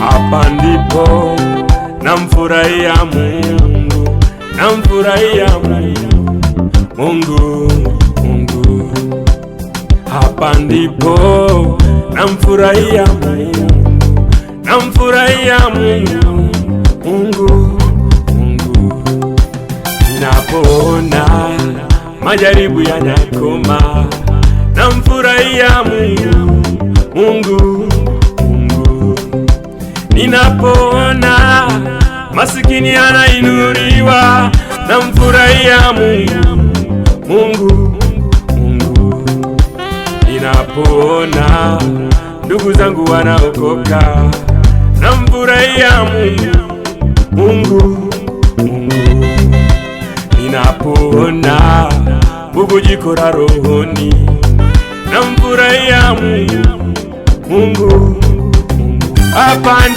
Hapa ndipo namfurahia Mungu, namfurahia Mungu. Hapa ndipo namfurahia Mungu, namfurahia Mungu. Ninapoona majaribu yanakoma, namfurahia Mungu. Ninapoona masikini anainuliwa, namfurahia Mungu. Ninapoona ndugu zangu wanaokoka, namfurahia Mungu. Ninapoona bubujiko la rohoni, namfurahia Mungu. Hapa